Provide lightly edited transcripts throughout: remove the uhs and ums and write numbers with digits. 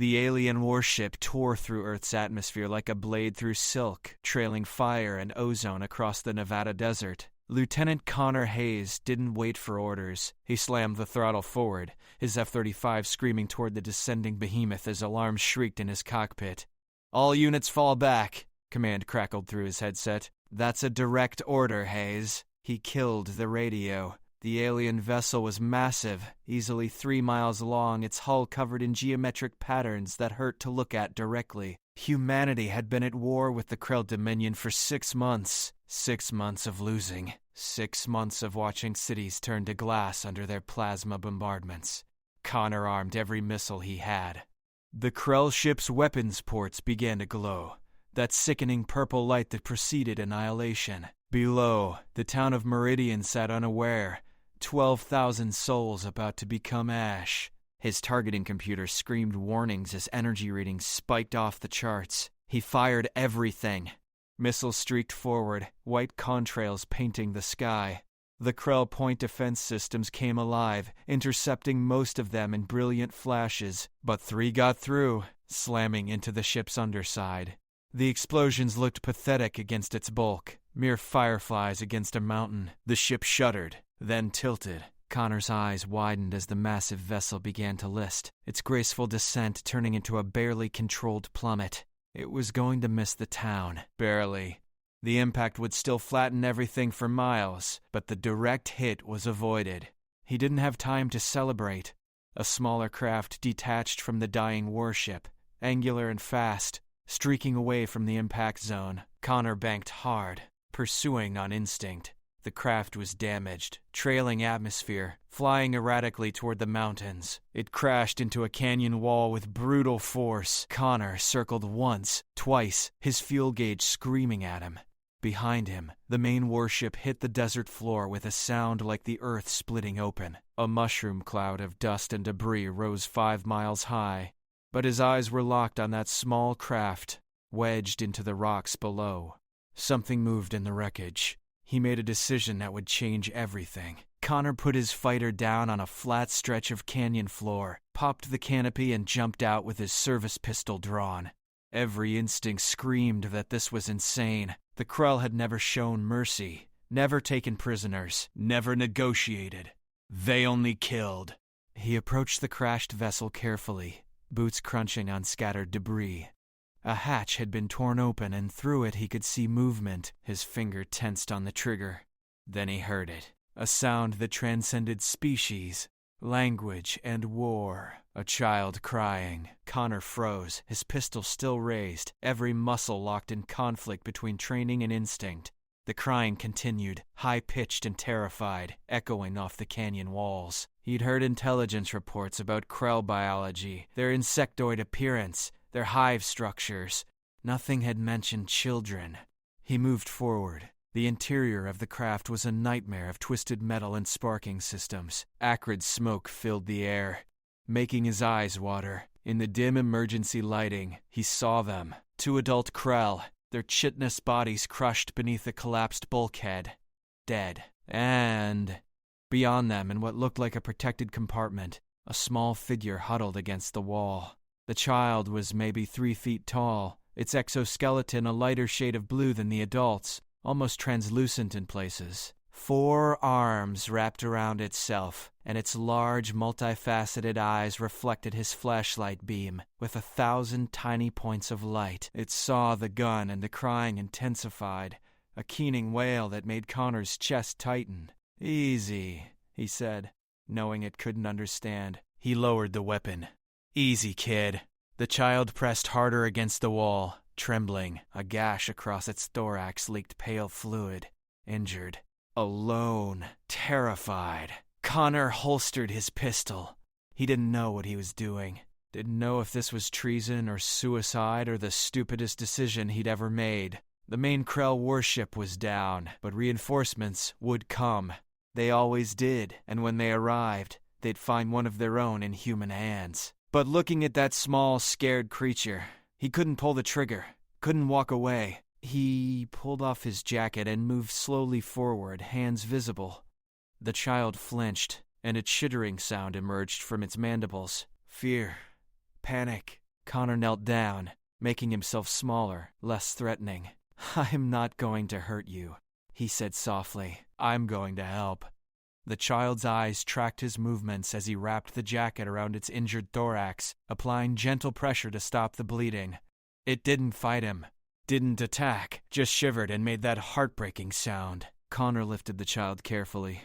The alien warship tore through Earth's atmosphere like a blade through silk, trailing fire and ozone across the Nevada desert. Lieutenant Connor Hayes didn't wait for orders. He slammed the throttle forward, his F-35 screaming toward the descending behemoth as alarms shrieked in his cockpit. "All units fall back," command crackled through his headset. "That's a direct order, Hayes." He killed the radio. The alien vessel was massive, easily 3 miles long, its hull covered in geometric patterns that hurt to look at directly. Humanity had been at war with the Krell Dominion for 6 months. 6 months of losing. 6 months of watching cities turn to glass under their plasma bombardments. Connor armed every missile he had. The Krell ship's weapons ports began to glow, that sickening purple light that preceded annihilation. Below, the town of Meridian sat unaware, 12,000 souls about to become ash. His targeting computer screamed warnings as energy readings spiked off the charts. He fired everything. Missiles streaked forward, white contrails painting the sky. The Krell point defense systems came alive, intercepting most of them in brilliant flashes, but 3 got through, slamming into the ship's underside. The explosions looked pathetic against its bulk, mere fireflies against a mountain. The ship shuddered, then tilted. Connor's eyes widened as the massive vessel began to list, its graceful descent turning into a barely controlled plummet. It was going to miss the town, barely. The impact would still flatten everything for miles, but the direct hit was avoided. He didn't have time to celebrate. A smaller craft detached from the dying warship, angular and fast, streaking away from the impact zone. Connor banked hard, pursuing on instinct. The craft was damaged, trailing atmosphere, flying erratically toward the mountains. It crashed into a canyon wall with brutal force. Connor circled once, twice, his fuel gauge screaming at him. Behind him, the main warship hit the desert floor with a sound like the earth splitting open. A mushroom cloud of dust and debris rose 5 miles high, but his eyes were locked on that small craft, wedged into the rocks below. Something moved in the wreckage. He made a decision that would change everything. Connor put his fighter down on a flat stretch of canyon floor, popped the canopy, and jumped out with his service pistol drawn. Every instinct screamed that this was insane. The Krell had never shown mercy, never taken prisoners, never negotiated. They only killed. He approached the crashed vessel carefully, boots crunching on scattered debris. A hatch had been torn open, and through it he could see movement. His finger tensed on the trigger. Then he heard it. A sound that transcended species, language, and war. A child crying. Connor froze, his pistol still raised, every muscle locked in conflict between training and instinct. The crying continued, high-pitched and terrified, echoing off the canyon walls. He'd heard intelligence reports about Krell biology, their insectoid appearance, their hive structures. Nothing had mentioned children. He moved forward. The interior of the craft was a nightmare of twisted metal and sparking systems. Acrid smoke filled the air, making his eyes water. In the dim emergency lighting, he saw them. 2 adult Krell, their chitinous bodies crushed beneath a collapsed bulkhead. Dead. And beyond them, in what looked like a protected compartment, a small figure huddled against the wall. The child was maybe 3 feet tall, its exoskeleton a lighter shade of blue than the adults, almost translucent in places. 4 arms wrapped around itself, and its large, multifaceted eyes reflected his flashlight beam with 1,000 tiny points of light. It saw the gun, and the crying intensified, a keening wail that made Connor's chest tighten. "Easy," he said, knowing it couldn't understand. He lowered the weapon. "Easy, kid." The child pressed harder against the wall, trembling. A gash across its thorax leaked pale fluid. Injured. Alone. Terrified. Connor holstered his pistol. He didn't know what he was doing. Didn't know if this was treason or suicide or the stupidest decision he'd ever made. The main Krell warship was down, but reinforcements would come. They always did, and when they arrived, they'd find one of their own in human hands. But looking at that small, scared creature, he couldn't pull the trigger, couldn't walk away. He pulled off his jacket and moved slowly forward, hands visible. The child flinched, and a chittering sound emerged from its mandibles. Fear. Panic. Connor knelt down, making himself smaller, less threatening. "I'm not going to hurt you," he said softly. "I'm going to help." The child's eyes tracked his movements as he wrapped the jacket around its injured thorax, applying gentle pressure to stop the bleeding. It didn't fight him, didn't attack, just shivered and made that heartbreaking sound. Connor lifted the child carefully.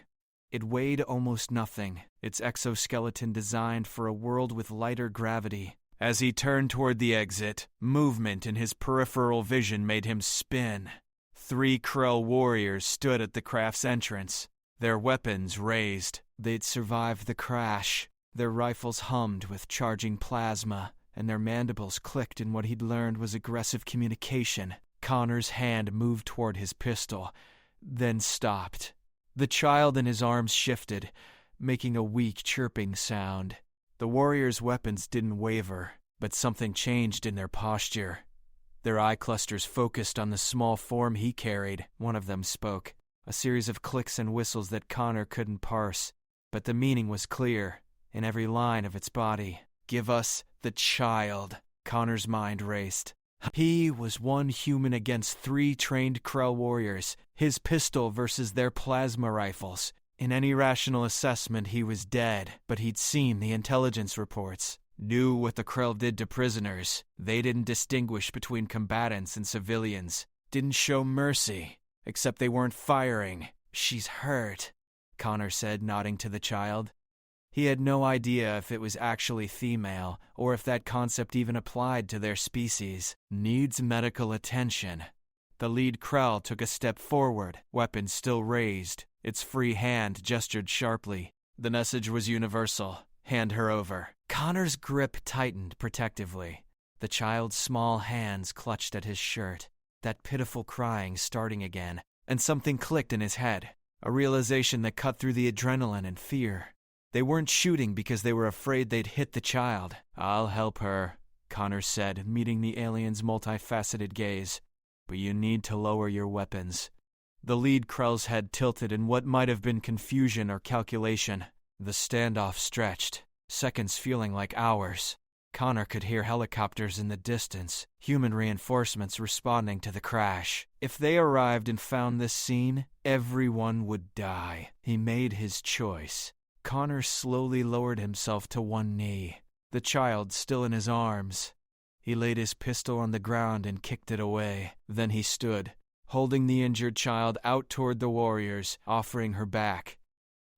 It weighed almost nothing, its exoskeleton designed for a world with lighter gravity. As he turned toward the exit, movement in his peripheral vision made him spin. 3 Krell warriors stood at the craft's entrance, their weapons raised. They'd survived the crash. Their rifles hummed with charging plasma, and their mandibles clicked in what he'd learned was aggressive communication. Connor's hand moved toward his pistol, then stopped. The child in his arms shifted, making a weak chirping sound. The warriors' weapons didn't waver, but something changed in their posture. Their eye clusters focused on the small form he carried. One of them spoke, a series of clicks and whistles that Connor couldn't parse, but the meaning was clear in every line of its body. "Give us the child." Connor's mind raced. He was one human against 3 trained Krell warriors, his pistol versus their plasma rifles. In any rational assessment, he was dead, but he'd seen the intelligence reports, knew what the Krell did to prisoners. They didn't distinguish between combatants and civilians, didn't show mercy, except they weren't firing. "She's hurt," Connor said, nodding to the child. He had no idea if it was actually female, or if that concept even applied to their species. "Needs medical attention." The lead Krell took a step forward, weapon still raised. Its free hand gestured sharply. The message was universal. "Hand her over." Connor's grip tightened protectively. The child's small hands clutched at his shirt, that pitiful crying starting again, and something clicked in his head, a realization that cut through the adrenaline and fear. They weren't shooting because they were afraid they'd hit the child. "I'll help her," Connor said, meeting the alien's multifaceted gaze. "But you need to lower your weapons." The lead Krell's head tilted in what might have been confusion or calculation. The standoff stretched, seconds feeling like hours. Connor could hear helicopters in the distance, human reinforcements responding to the crash. If they arrived and found this scene, everyone would die. He made his choice. Connor slowly lowered himself to one knee, the child still in his arms. He laid his pistol on the ground and kicked it away. Then he stood, holding the injured child out toward the warriors, offering her back.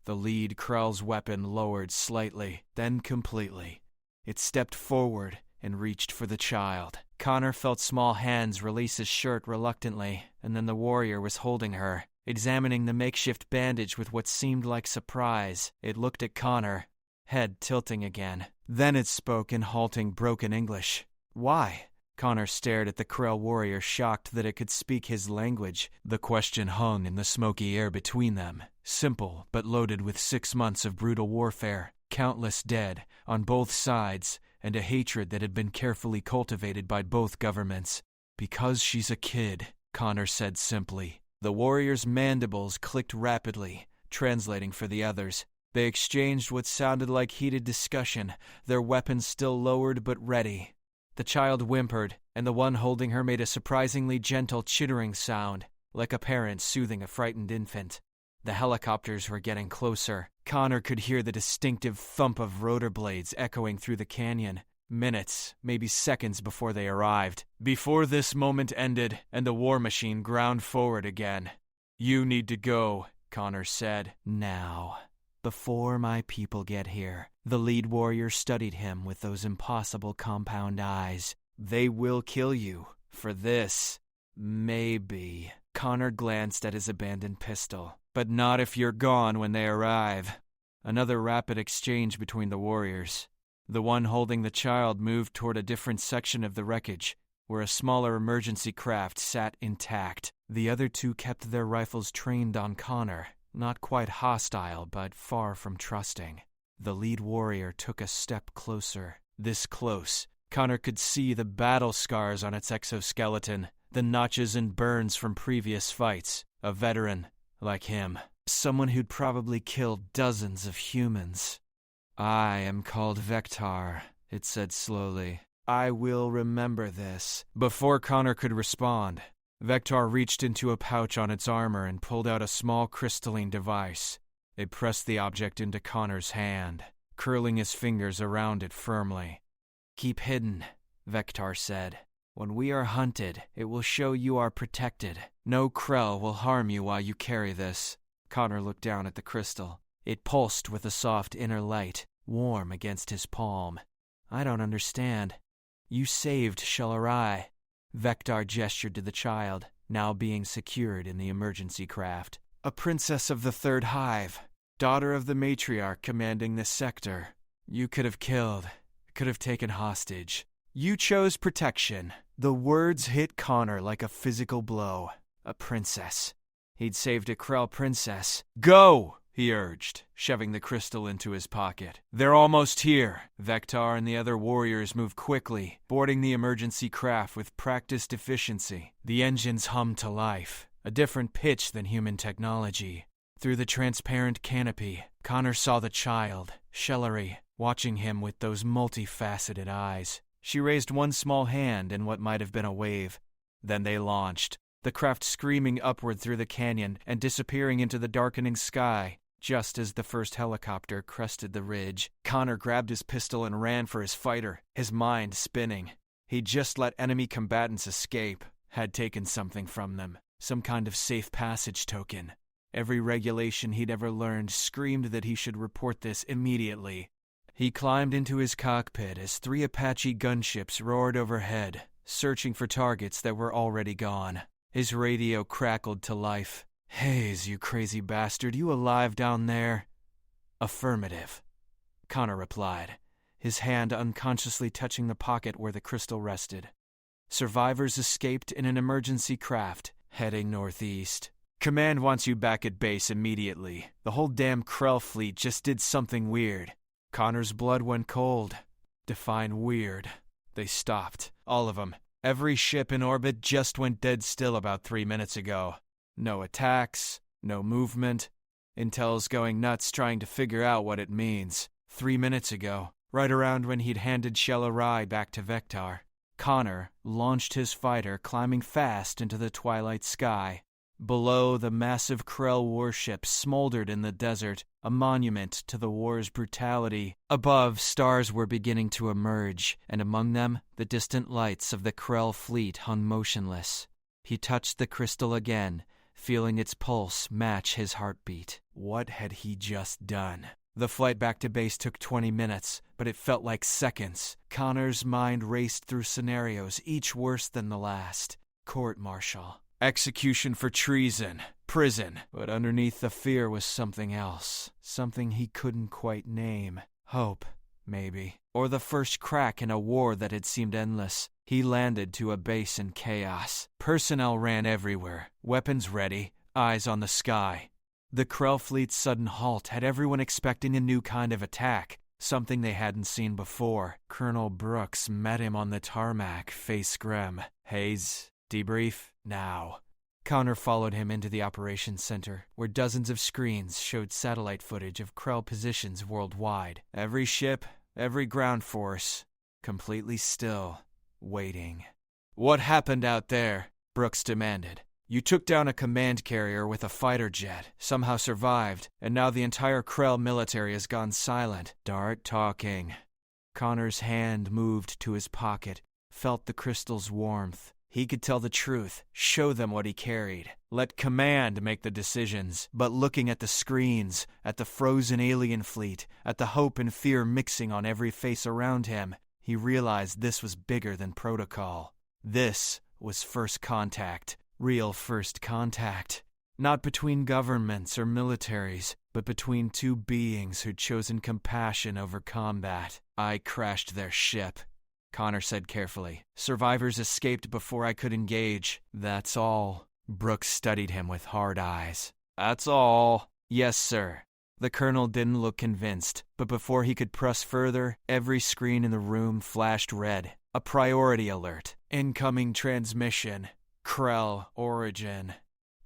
The lead Krell's weapon lowered slightly, then completely. It stepped forward and reached for the child. Connor felt small hands release his shirt reluctantly, and then the warrior was holding her, examining the makeshift bandage with what seemed like surprise. It looked at Connor, head tilting again. Then it spoke in halting, broken English. "Why?" Connor stared at the Krell warrior, shocked that it could speak his language. The question hung in the smoky air between them, simple but loaded with 6 months of brutal warfare, countless dead on both sides, and a hatred that had been carefully cultivated by both governments. "Because she's a kid," Connor said simply. The warrior's mandibles clicked rapidly, translating for the others. They exchanged what sounded like heated discussion, their weapons still lowered but ready. The child whimpered, and the one holding her made a surprisingly gentle chittering sound, like a parent soothing a frightened infant. The helicopters were getting closer. Connor could hear the distinctive thump of rotor blades echoing through the canyon. Minutes, maybe seconds before they arrived. Before this moment ended and the war machine ground forward again. "You need to go," Connor said. "Now. Before my people get here." The lead warrior studied him with those impossible compound eyes. "They will kill you. For this. Maybe." Connor glanced at his abandoned pistol. "But not if you're gone when they arrive." Another rapid exchange between the warriors. The one holding the child moved toward a different section of the wreckage, where a smaller emergency craft sat intact. The other two kept their rifles trained on Connor, not quite hostile, but far from trusting. The lead warrior took a step closer. This close, Connor could see the battle scars on its exoskeleton, the notches and burns from previous fights. A veteran, like him. Someone who'd probably killed dozens of humans. "I am called Vectar," it said slowly. I will remember this. Before Connor could respond, Vector reached into a pouch on its armor and pulled out a small crystalline device. It pressed the object into Connor's hand, curling his fingers around it firmly. Keep hidden, Vector said. When we are hunted, it will show you are protected. No Krell will harm you while you carry this. Connor looked down at the crystal. It pulsed with a soft inner light, warm against his palm. I don't understand. You saved Shalarai. Vector gestured to the child, now being secured in the emergency craft. A princess of the Third Hive, daughter of the matriarch commanding this sector. You could have killed, could have taken hostage. You chose protection. The words hit Connor like a physical blow. A princess. He'd saved a Krell princess. Go! He urged, shoving the crystal into his pocket. They're almost here. Vector and the other warriors moved quickly, boarding the emergency craft with practiced efficiency. The engines hummed to life, a different pitch than human technology. Through the transparent canopy, Connor saw the child, Shellary, watching him with those multifaceted eyes. She raised one small hand in what might have been a wave. Then they launched, the craft screaming upward through the canyon and disappearing into the darkening sky. Just as the first helicopter crested the ridge, Connor grabbed his pistol and ran for his fighter, his mind spinning. He'd just let enemy combatants escape, had taken something from them, some kind of safe passage token. Every regulation he'd ever learned screamed that he should report this immediately. He climbed into his cockpit as 3 Apache gunships roared overhead, searching for targets that were already gone. His radio crackled to life. Hayes, you crazy bastard, you alive down there? Affirmative, Connor replied, his hand unconsciously touching the pocket where the crystal rested. Survivors escaped in an emergency craft, heading northeast. Command wants you back at base immediately. The whole damn Krell fleet just did something weird. Connor's blood went cold. Define weird. They stopped, all of them. Every ship in orbit just went dead still about 3 minutes ago. No attacks, no movement. Intel's going nuts trying to figure out what it means. 3 minutes ago, right around when he'd handed Shelarai back to Vector, Connor launched his fighter, climbing fast into the twilight sky. Below, the massive Krell warships smoldered in the desert, a monument to the war's brutality. Above, stars were beginning to emerge, and among them, the distant lights of the Krell fleet hung motionless. He touched the crystal again, feeling its pulse match his heartbeat. What had he just done? The flight back to base took 20 minutes, but it felt like seconds. Connor's mind raced through scenarios, each worse than the last. Court-martial. Execution for treason. Prison. But underneath the fear was something else. Something he couldn't quite name. Hope, maybe. Or the first crack in a war that had seemed endless. He landed to a base in chaos. Personnel ran everywhere, weapons ready, eyes on the sky. The Krell fleet's sudden halt had everyone expecting a new kind of attack, something they hadn't seen before. Colonel Brooks met him on the tarmac, face grim. Hayes, debrief, now. Connor followed him into the operations center, where dozens of screens showed satellite footage of Krell positions worldwide. Every ship, every ground force, completely still, waiting. What happened out there? Brooks demanded. You took down a command carrier with a fighter jet, somehow survived, and now the entire Krell military has gone silent. Start talking. Connor's hand moved to his pocket, felt the crystal's warmth. He could tell the truth, show them what he carried. Let command make the decisions. But looking at the screens, at the frozen alien fleet, at the hope and fear mixing on every face around him, he realized this was bigger than protocol. This was first contact. Real first contact. Not between governments or militaries, but between two beings who'd chosen compassion over combat. I crashed their ship, Connor said carefully. Survivors escaped before I could engage. That's all. Brooks studied him with hard eyes. That's all. Yes, sir. The colonel didn't look convinced, but before he could press further, every screen in the room flashed red. A priority alert. Incoming transmission. Krell origin.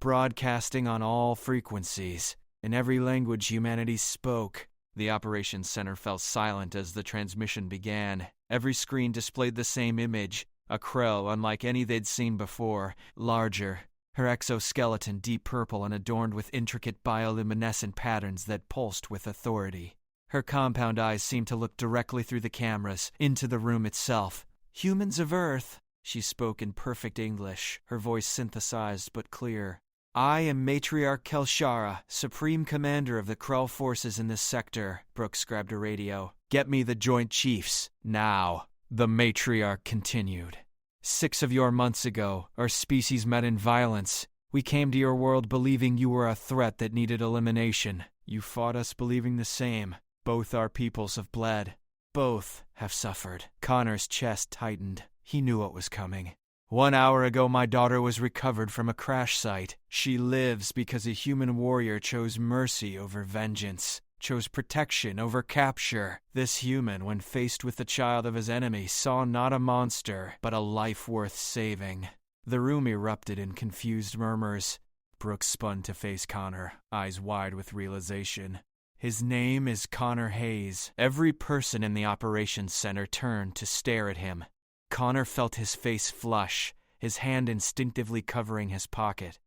Broadcasting on all frequencies. In every language humanity spoke. The operations center fell silent as the transmission began. Every screen displayed the same image, a Krell unlike any they'd seen before, larger, her exoskeleton deep purple and adorned with intricate bioluminescent patterns that pulsed with authority. Her compound eyes seemed to look directly through the cameras, into the room itself. "Humans of Earth," she spoke in perfect English, her voice synthesized but clear. "I am Matriarch Kelshara, Supreme Commander of the Krell forces in this sector." Brooks grabbed a radio. "Get me the Joint Chiefs, now." The matriarch continued. 6 of your months ago, our species met in violence. We came to your world believing you were a threat that needed elimination. You fought us believing the same. Both our peoples have bled. Both have suffered. Connor's chest tightened. He knew what was coming. 1 hour ago, my daughter was recovered from a crash site. She lives because a human warrior chose mercy over vengeance, chose protection over capture. This human, when faced with the child of his enemy, saw not a monster, but a life worth saving. The room erupted in confused murmurs. Brooks spun to face Connor, eyes wide with realization. His name is Connor Hayes. Every person in the operations center turned to stare at him. Connor felt his face flush, his hand instinctively covering his pocket.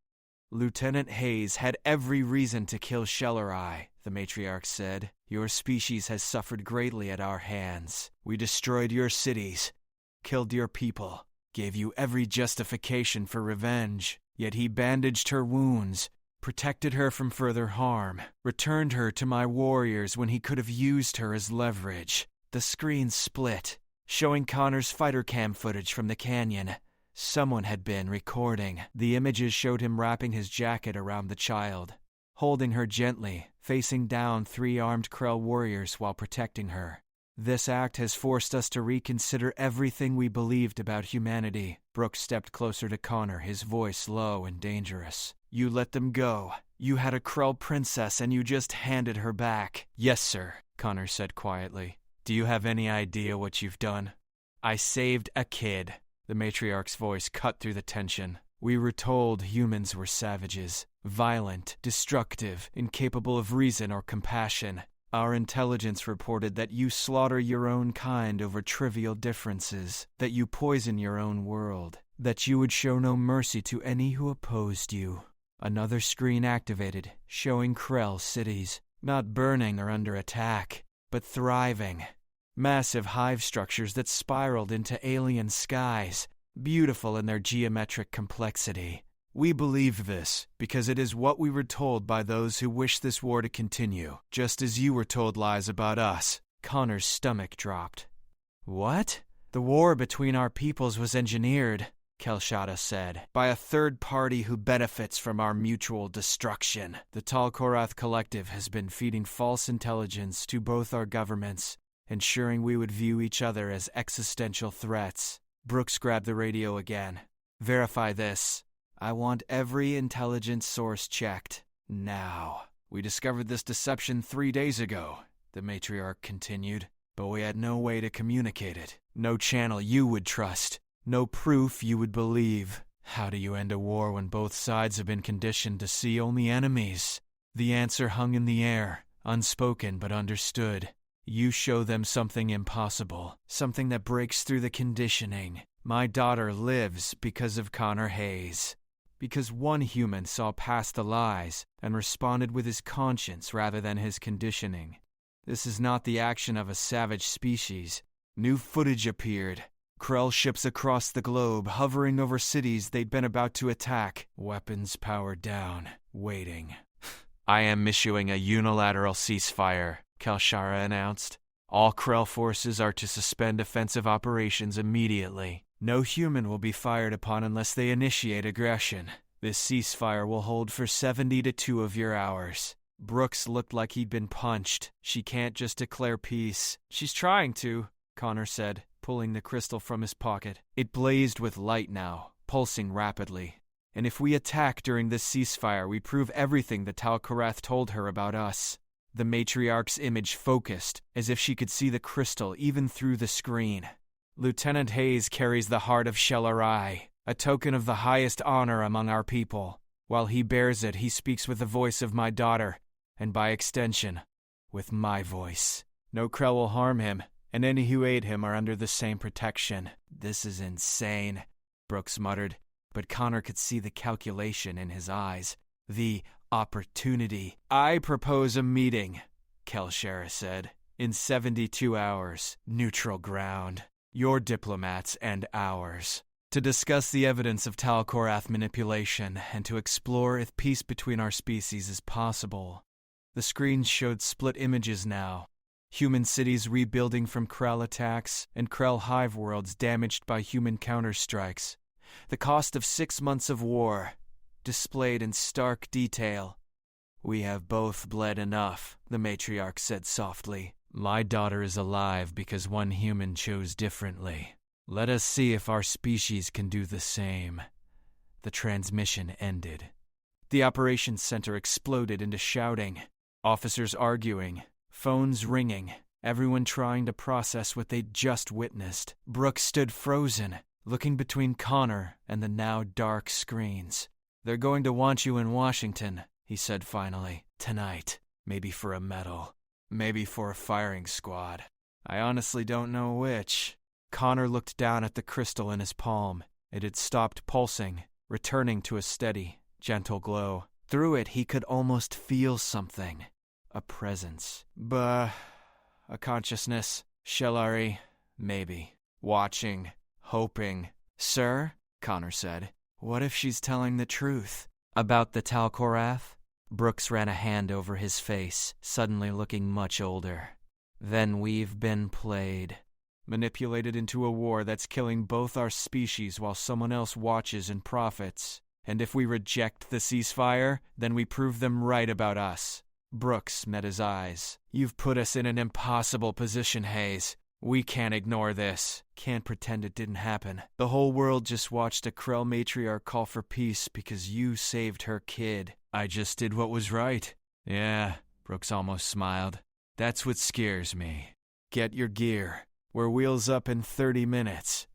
Lieutenant Hayes had every reason to kill Shellerai, the matriarch said. Your species has suffered greatly at our hands. We destroyed your cities, killed your people, gave you every justification for revenge. Yet he bandaged her wounds, protected her from further harm, returned her to my warriors when he could have used her as leverage. The screen split, showing Connor's fighter cam footage from the canyon. Someone had been recording. The images showed him wrapping his jacket around the child, holding her gently, facing down 3 armed Krell warriors while protecting her. This act has forced us to reconsider everything we believed about humanity. Brooks stepped closer to Connor, his voice low and dangerous. You let them go. You had a Krell princess and you just handed her back. Yes, sir, Connor said quietly. Do you have any idea what you've done? I saved a kid. The matriarch's voice cut through the tension. We were told humans were savages, violent, destructive, incapable of reason or compassion. Our intelligence reported that you slaughter your own kind over trivial differences, that you poison your own world, that you would show no mercy to any who opposed you. Another screen activated, showing Krell cities, not burning or under attack, but thriving. Massive hive structures that spiraled into alien skies, beautiful in their geometric complexity. We believe this because it is what we were told by those who wish this war to continue, just as you were told lies about us. Connor's stomach dropped. What? The war between our peoples was engineered, Kelshada said, by a third party who benefits from our mutual destruction. The Talkorath Collective has been feeding false intelligence to both our governments, ensuring we would view each other as existential threats. Brooks grabbed the radio again. Verify this. I want every intelligence source checked. Now. We discovered this deception 3 days ago, the matriarch continued, but we had no way to communicate it. No channel you would trust. No proof you would believe. How do you end a war when both sides have been conditioned to see only enemies? The answer hung in the air, unspoken but understood. You show them something impossible, something that breaks through the conditioning. My daughter lives because of Connor Hayes. Because one human saw past the lies and responded with his conscience rather than his conditioning. This is not the action of a savage species. New footage appeared. Krell ships across the globe, hovering over cities they'd been about to attack. Weapons powered down, waiting. I am issuing a unilateral ceasefire, Kelshara announced. All Krell forces are to suspend offensive operations immediately. No human will be fired upon unless they initiate aggression. This ceasefire will hold for 72 of your hours. Brooks looked like he'd been punched. She can't just declare peace. She's trying to, Connor said, pulling the crystal from his pocket. It blazed with light now, pulsing rapidly. And if we attack during this ceasefire, we prove everything that Talkorath told her about us. The matriarch's image focused, as if she could see the crystal even through the screen. Lieutenant Hayes carries the heart of Shellerai, a token of the highest honor among our people. While he bears it, he speaks with the voice of my daughter, and by extension, with my voice. No Krell will harm him, and any who aid him are under the same protection. This is insane, Brooks muttered, but Connor could see the calculation in his eyes. The opportunity. I propose a meeting, Kelshera said. In 72 hours, neutral ground. Your diplomats and ours. To discuss the evidence of Talkorath manipulation and to explore if peace between our species is possible. The screens showed split images now. Human cities rebuilding from Krell attacks and Krell hive worlds damaged by human counterstrikes. The cost of 6 months of war, displayed in stark detail. We have both bled enough, the matriarch said softly. My daughter is alive because one human chose differently. Let us see if our species can do the same. The transmission ended. The operations center exploded into shouting. Officers arguing, phones ringing, everyone trying to process what they'd just witnessed. Brooks stood frozen, looking between Connor and the now dark screens. They're going to want you in Washington, he said finally. Tonight. Maybe for a medal. Maybe for a firing squad. I honestly don't know which. Connor looked down at the crystal in his palm. It had stopped pulsing, returning to a steady, gentle glow. Through it, he could almost feel something. A presence. A consciousness. Shellari. Maybe. Watching. Hoping. Sir, Connor said, what if she's telling the truth? About the Talkorath? Brooks ran a hand over his face, suddenly looking much older. Then we've been played. Manipulated into a war that's killing both our species while someone else watches and profits. And if we reject the ceasefire, then we prove them right about us. Brooks met his eyes. You've put us in an impossible position, Hayes. We can't ignore this. Can't pretend it didn't happen. The whole world just watched a Krell matriarch call for peace because you saved her kid. I just did what was right. Yeah, Brooks almost smiled. That's what scares me. Get your gear. We're wheels up in 30 minutes.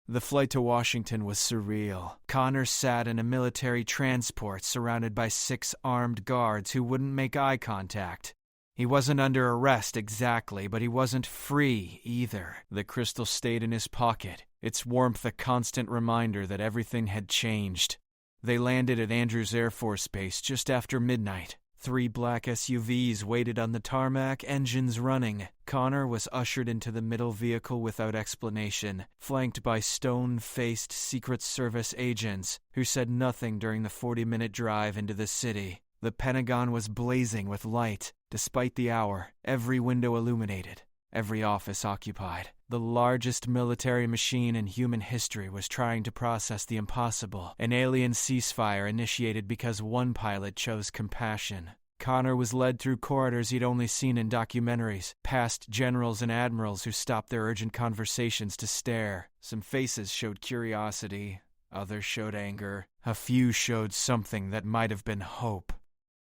The flight to Washington was surreal. Connor sat in a military transport surrounded by 6 armed guards who wouldn't make eye contact. He wasn't under arrest exactly, but he wasn't free either. The crystal stayed in his pocket, its warmth a constant reminder that everything had changed. They landed at Andrews Air Force Base just after midnight. 3 black SUVs waited on the tarmac, engines running. Connor was ushered into the middle vehicle without explanation, flanked by stone-faced Secret Service agents who said nothing during the 40-minute drive into the city. The Pentagon was blazing with light, despite the hour, every window illuminated, every office occupied. The largest military machine in human history was trying to process the impossible, an alien ceasefire initiated because one pilot chose compassion. Connor was led through corridors he'd only seen in documentaries, past generals and admirals who stopped their urgent conversations to stare. Some faces showed curiosity, others showed anger, a few showed something that might have been hope.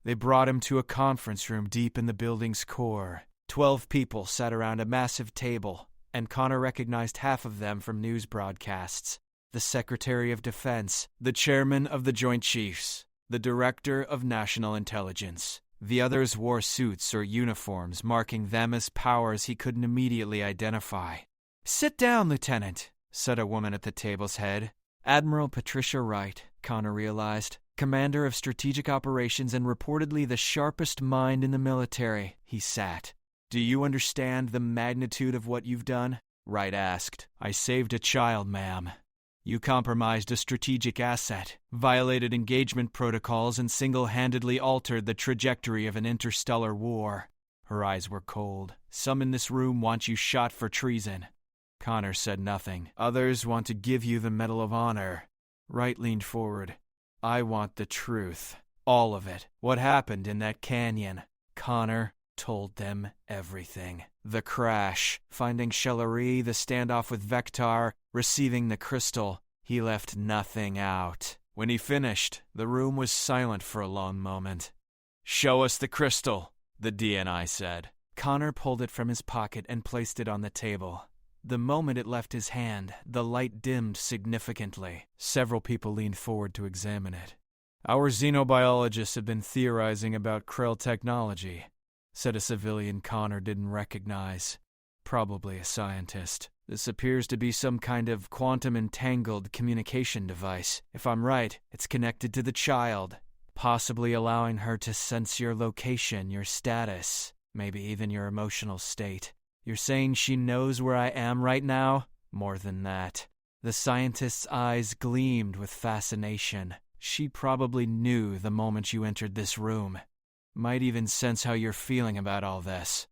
They brought him to a conference room deep in the building's core. 12 people sat around a massive table, and Connor recognized half of them from news broadcasts. The Secretary of Defense, the Chairman of the Joint Chiefs, the Director of National Intelligence. The others wore suits or uniforms, marking them as powers he couldn't immediately identify. "Sit down, Lieutenant," said a woman at the table's head. Admiral Patricia Wright, Connor realized. Commander of Strategic Operations and reportedly the sharpest mind in the military. He sat. "Do you understand the magnitude of what you've done?" Wright asked. "I saved a child, ma'am. You compromised a strategic asset, violated engagement protocols, and single-handedly altered the trajectory of an interstellar war." Her eyes were cold. "Some in this room want you shot for treason." Connor said nothing. "Others want to give you the Medal of Honor." Wright leaned forward. "I want the truth. All of it. What happened in that canyon?" Connor told them everything. The crash, finding Shellari, the standoff with Vector, receiving the crystal. He left nothing out. When he finished, the room was silent for a long moment. "Show us the crystal," the DNI said. Connor pulled it from his pocket and placed it on the table. The moment it left his hand, the light dimmed significantly. Several people leaned forward to examine it. "Our xenobiologists have been theorizing about Krell technology," said a civilian Connor didn't recognize. Probably a scientist. This appears to be some kind of quantum-entangled communication device. If I'm right, it's connected to the child, possibly allowing her to sense your location, your status, maybe even your emotional state. You're saying she knows where I am right now? More than that. The scientist's eyes gleamed with fascination. She probably knew the moment you entered this room. Might even sense how you're feeling about all this.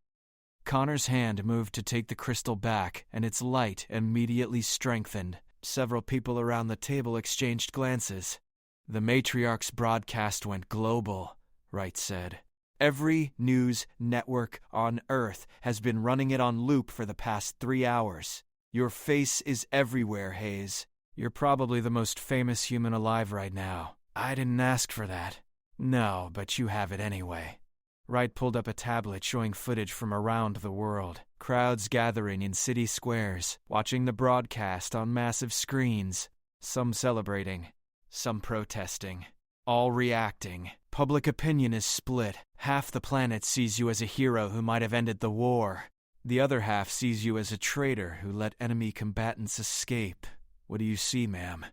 Connor's hand moved to take the crystal back, and its light immediately strengthened. Several people around the table exchanged glances. The matriarch's broadcast went global, Wright said. Every news network on Earth has been running it on loop for the past 3 hours. Your face is everywhere, Hayes. You're probably the most famous human alive right now. I didn't ask for that. No, but you have it anyway. Wright pulled up a tablet showing footage from around the world. Crowds gathering in city squares, watching the broadcast on massive screens. Some celebrating, some protesting, all reacting. Public opinion is split. Half the planet sees you as a hero who might have ended the war. The other half sees you as a traitor who let enemy combatants escape. What do you see, ma'am?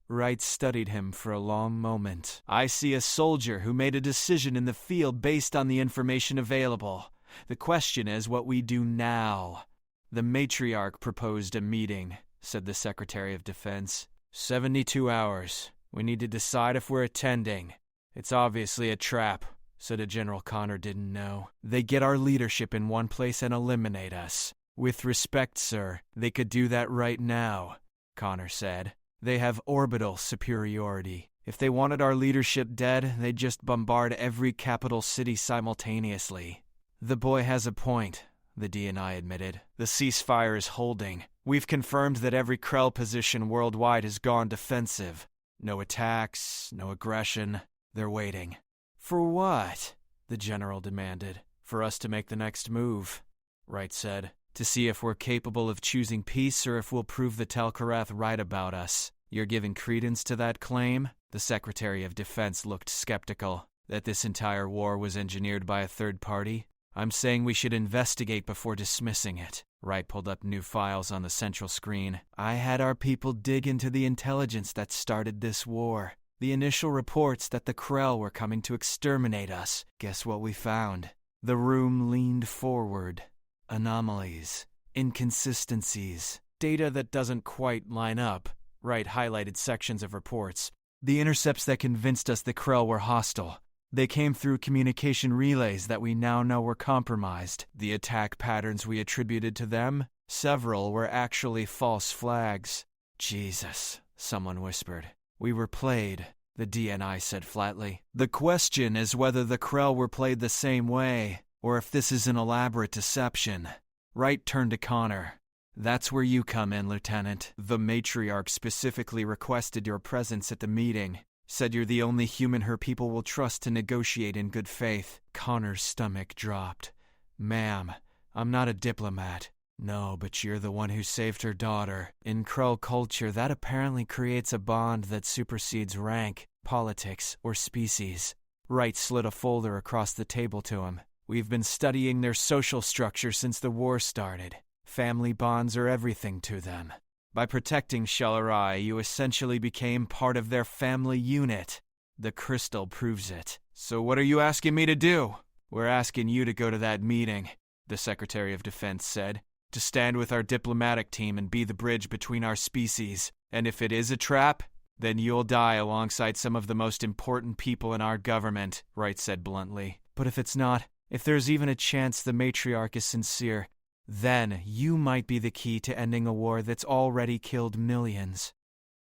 Wright studied him for a long moment. I see a soldier who made a decision in the field based on the information available. The question is what we do now. The matriarch proposed a meeting, said the Secretary of Defense. 72 hours. We need to decide if we're attending. It's obviously a trap, said a General Connor didn't know. They get our leadership in one place and eliminate us. With respect, sir, they could do that right now, Connor said. They have orbital superiority. If they wanted our leadership dead, they'd just bombard every capital city simultaneously. The boy has a point, the DNI admitted. The ceasefire is holding. We've confirmed that every Krell position worldwide has gone defensive. No attacks, no aggression. They're waiting. For what? The general demanded. For us to make the next move, Wright said. To see if we're capable of choosing peace or if we'll prove the Telkarath right about us. You're giving credence to that claim? The Secretary of Defense looked skeptical. That this entire war was engineered by a third party? I'm saying we should investigate before dismissing it. Wright pulled up new files on the central screen. I had our people dig into the intelligence that started this war. The initial reports that the Krell were coming to exterminate us. Guess what we found? The room leaned forward. Anomalies, inconsistencies, data that doesn't quite line up. Wright highlighted sections of reports. The intercepts that convinced us the Krell were hostile. They came through communication relays that we now know were compromised. The attack patterns we attributed to them, several were actually false flags. Jesus, someone whispered. We were played, the DNI said flatly. The question is whether the Krell were played the same way, or if this is an elaborate deception. Wright turned to Connor. That's where you come in, Lieutenant. The matriarch specifically requested your presence at the meeting. Said you're the only human her people will trust to negotiate in good faith. Connor's stomach dropped. Ma'am, I'm not a diplomat. No, but you're the one who saved her daughter. In Krell culture, that apparently creates a bond that supersedes rank, politics, or species. Wright slid a folder across the table to him. We've been studying their social structure since the war started. Family bonds are everything to them. By protecting Shalarai, you essentially became part of their family unit. The crystal proves it. So what are you asking me to do? We're asking you to go to that meeting, the Secretary of Defense said, to stand with our diplomatic team and be the bridge between our species. And if it is a trap, then you'll die alongside some of the most important people in our government, Wright said bluntly. But if it's not, if there's even a chance the matriarch is sincere, then you might be the key to ending a war that's already killed millions.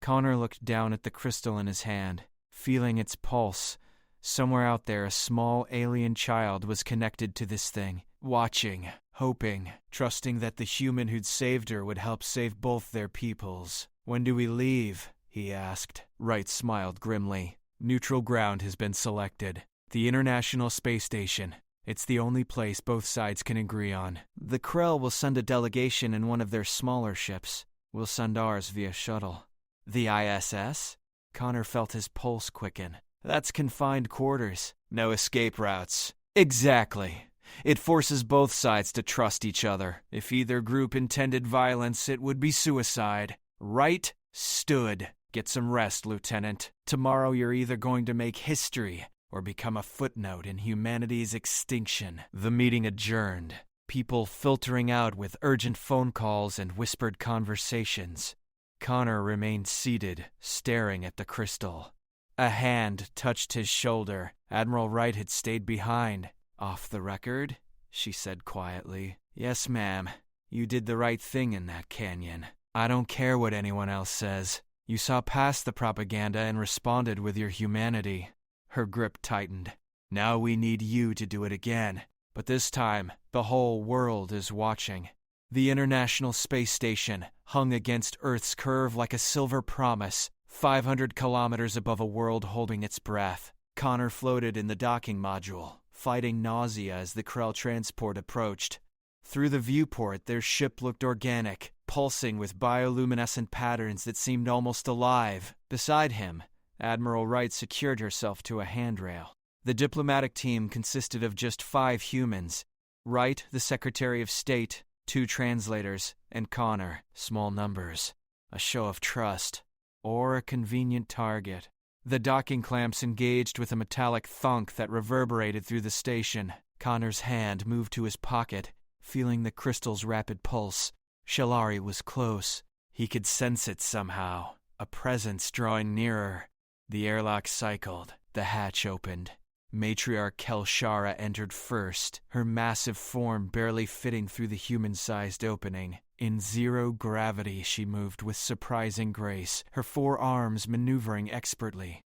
Connor looked down at the crystal in his hand, feeling its pulse. Somewhere out there, a small alien child was connected to this thing, watching, hoping, trusting that the human who'd saved her would help save both their peoples. When do we leave? He asked. Wright smiled grimly. Neutral ground has been selected. The International Space Station. It's the only place both sides can agree on. The Krell will send a delegation in one of their smaller ships. We'll send ours via shuttle. The ISS? Connor felt his pulse quicken. That's confined quarters. No escape routes. Exactly. It forces both sides to trust each other. If either group intended violence, it would be suicide. Right stood. Get some rest, Lieutenant. Tomorrow you're either going to make history or become a footnote in humanity's extinction. The meeting adjourned. People filtering out with urgent phone calls and whispered conversations. Connor remained seated, staring at the crystal. A hand touched his shoulder. Admiral Wright had stayed behind. "Off the record?" she said quietly. "Yes, ma'am. You did the right thing in that canyon. I don't care what anyone else says. You saw past the propaganda and responded with your humanity." Her grip tightened. "Now we need you to do it again. But this time, the whole world is watching." The International Space Station hung against Earth's curve like a silver promise, 500 kilometers above a world holding its breath. Connor floated in the docking module, fighting nausea as the Krell transport approached. Through the viewport, their ship looked organic, pulsing with bioluminescent patterns that seemed almost alive. Beside him, Admiral Wright secured herself to a handrail. The diplomatic team consisted of just 5 humans. Wright, the Secretary of State, 2 translators, and Connor. Small numbers. A show of trust. Or a convenient target. The docking clamps engaged with a metallic thunk that reverberated through the station. Connor's hand moved to his pocket, feeling the crystal's rapid pulse. Shalari was close. He could sense it somehow. A presence drawing nearer. The airlock cycled. The hatch opened. Matriarch Kelshara entered first, her massive form barely fitting through the human-sized opening. In zero gravity, she moved with surprising grace, her 4 arms maneuvering expertly.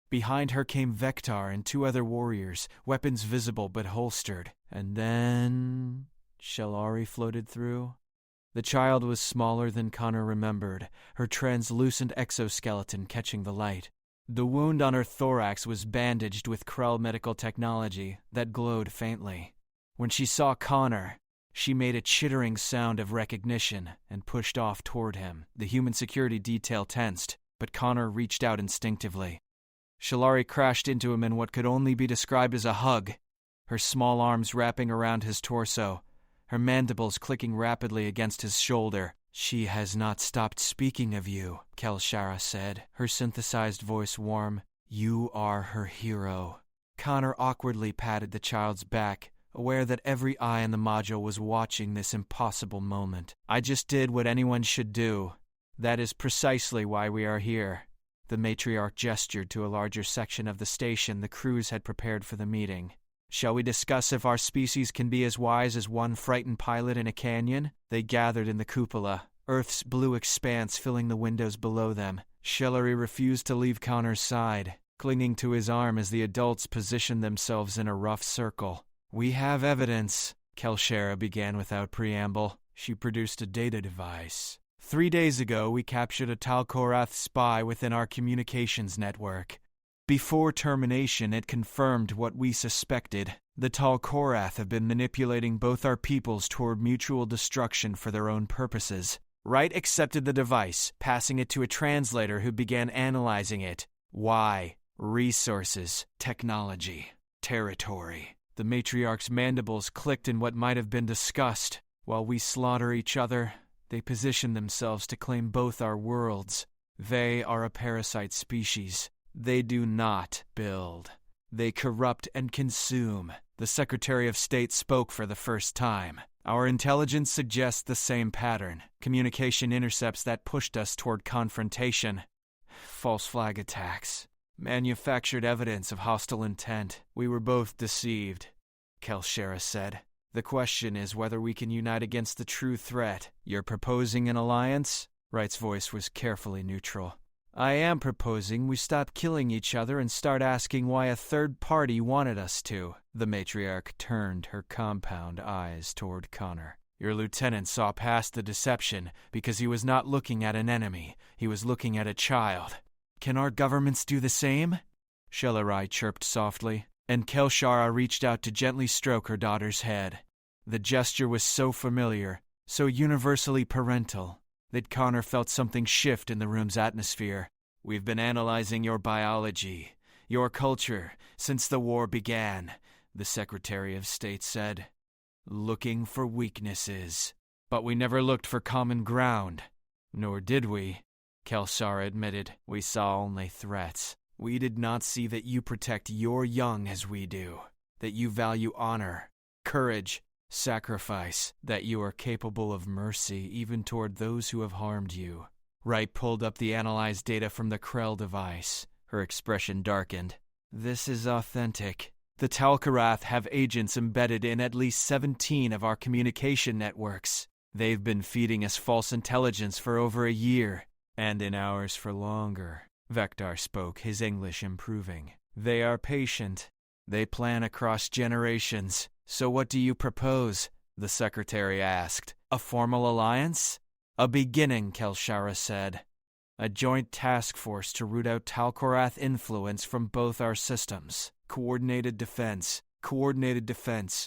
Behind her came Vectar and 2 other warriors, weapons visible but holstered. And then Shalari floated through. The child was smaller than Connor remembered, her translucent exoskeleton catching the light. The wound on her thorax was bandaged with Krell medical technology that glowed faintly. When she saw Connor, she made a chittering sound of recognition and pushed off toward him. The human security detail tensed, but Connor reached out instinctively. Shalari crashed into him in what could only be described as a hug, her small arms wrapping around his torso, her mandibles clicking rapidly against his shoulder. "She has not stopped speaking of you," Kelshara said, her synthesized voice warm. "You are her hero." Connor awkwardly patted the child's back, aware that every eye in the module was watching this impossible moment. "I just did what anyone should do. That is precisely why we are here." The matriarch gestured to a larger section of the station the crews had prepared for the meeting. "Shall we discuss if our species can be as wise as one frightened pilot in a canyon?" They gathered in the cupola, Earth's blue expanse filling the windows below them. Shalari refused to leave Connor's side, clinging to his arm as the adults positioned themselves in a rough circle. "We have evidence," Kelshara began without preamble. She produced a data device. 3 days ago, we captured a Talkorath spy within our communications network. Before termination, it confirmed what we suspected. The Talkorath have been manipulating both our peoples toward mutual destruction for their own purposes. Wright accepted the device, passing it to a translator who began analyzing it. Why? Resources, technology, territory. The matriarch's mandibles clicked in what might have been disgust. While we slaughter each other, they position themselves to claim both our worlds. They are a parasite species. They do not build. They corrupt and consume. The Secretary of State spoke for the first time. Our intelligence suggests the same pattern. Communication intercepts that pushed us toward confrontation. False flag attacks. Manufactured evidence of hostile intent. We were both deceived, Kelshara said. The question is whether we can unite against the true threat. You're proposing an alliance? Wright's voice was carefully neutral. I am proposing we stop killing each other and start asking why a third party wanted us to. The matriarch turned her compound eyes toward Connor. Your lieutenant saw past the deception because he was not looking at an enemy. He was looking at a child. Can our governments do the same? Shelarai chirped softly, and Kelshara reached out to gently stroke her daughter's head. The gesture was so familiar, so universally parental, that Connor felt something shift in the room's atmosphere. We've been analyzing your biology, your culture, since the war began. the Secretary of State said. Looking for weaknesses. But we never looked for common ground. Nor did we, Kelshara admitted. We saw only threats. We did not see that you protect your young as we do, that you value honor, courage, sacrifice, that you are capable of mercy even toward those who have harmed you. Wright pulled up the analyzed data from the Krell device. Her expression darkened. This is authentic. The Tal'Karath have agents embedded in at least 17 of our communication networks. They've been feeding us false intelligence for over a year, and in ours for longer. Vector spoke, his English improving. They are patient. They plan across generations. So what do you propose? The Secretary asked. A formal alliance? A beginning, Kelshara said. A joint task force to root out Tal'Karath influence from both our systems. Coordinated defense,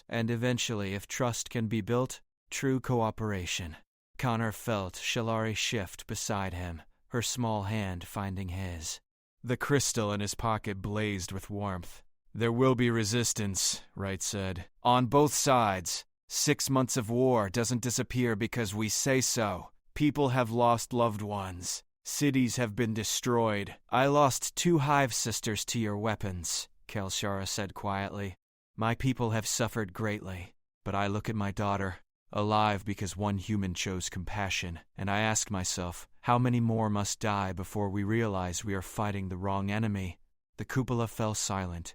and eventually, if trust can be built, true cooperation. Connor felt Shalari shift beside him, her small hand finding his. The crystal in his pocket blazed with warmth. There will be resistance, Wright said. On both sides. 6 months of war doesn't disappear because we say so. People have lost loved ones. Cities have been destroyed. I lost 2 Hive sisters to your weapons, Kelshara said quietly. My people have suffered greatly, but I look at my daughter, alive because one human chose compassion, and I ask myself, how many more must die before we realize we are fighting the wrong enemy? The cupola fell silent.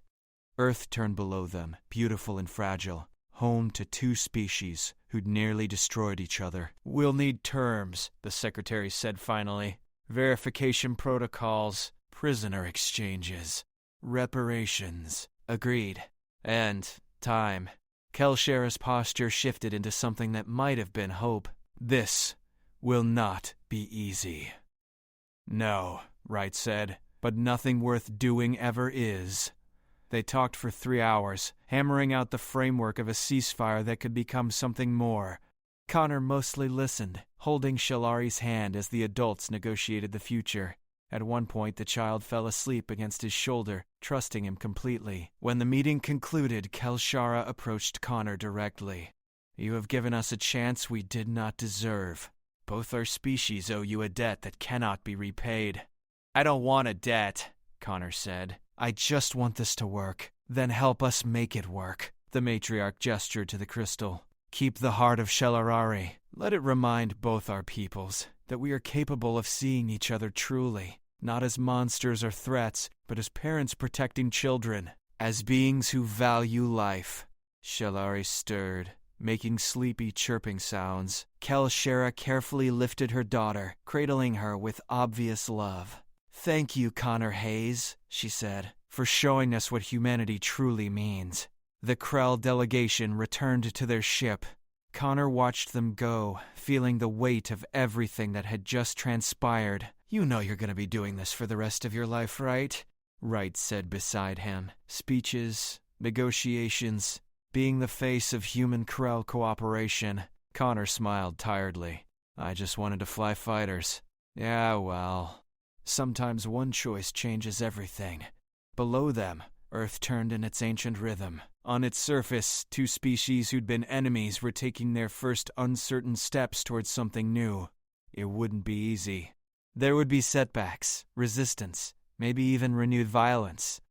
Earth turned below them, beautiful and fragile, home to 2 species who'd nearly destroyed each other. We'll need terms, the Secretary said finally. Verification protocols, prisoner exchanges, reparations. Agreed. And time. Kelshara's posture shifted into something that might have been hope. This will not be easy. No, Wright said, but nothing worth doing ever is. They talked for 3 hours, hammering out the framework of a ceasefire that could become something more. Connor mostly listened, holding Shalari's hand as the adults negotiated the future. At one point, the child fell asleep against his shoulder, trusting him completely. When the meeting concluded, Kelshara approached Connor directly. You have given us a chance we did not deserve. Both our species owe you a debt that cannot be repaid. I don't want a debt, Connor said. I just want this to work. Then help us make it work. The matriarch gestured to the crystal. Keep the heart of Shelarari. Let it remind both our peoples that we are capable of seeing each other truly, not as monsters or threats, but as parents protecting children, as beings who value life. Shalari stirred, making sleepy chirping sounds. Kelshara carefully lifted her daughter, cradling her with obvious love. Thank you, Connor Hayes, she said, for showing us what humanity truly means. The Krell delegation returned to their ship. Connor watched them go, feeling the weight of everything that had just transpired. You know you're going to be doing this for the rest of your life, right? Wright said beside him. Speeches, negotiations, being the face of human Krell cooperation. Connor smiled tiredly. I just wanted to fly fighters. Yeah, well. Sometimes one choice changes everything. Below them, Earth turned in its ancient rhythm. On its surface, 2 species who'd been enemies were taking their first uncertain steps towards something new. It wouldn't be easy. There would be setbacks, resistance, maybe even renewed violence.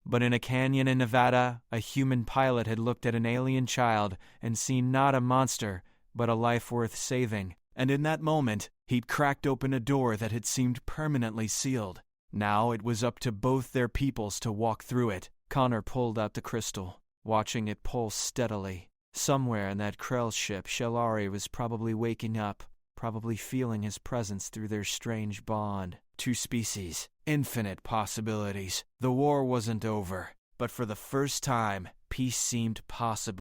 But in a canyon in Nevada, a human pilot had looked at an alien child and seen not a monster, but a life worth saving. And in that moment, he'd cracked open a door that had seemed permanently sealed. Now it was up to both their peoples to walk through it. Connor pulled out the crystal, watching it pulse steadily. Somewhere in that Krell ship, Shalari was probably waking up, probably feeling his presence through their strange bond. 2 species, infinite possibilities. The war wasn't over, but for the first time, peace seemed possible.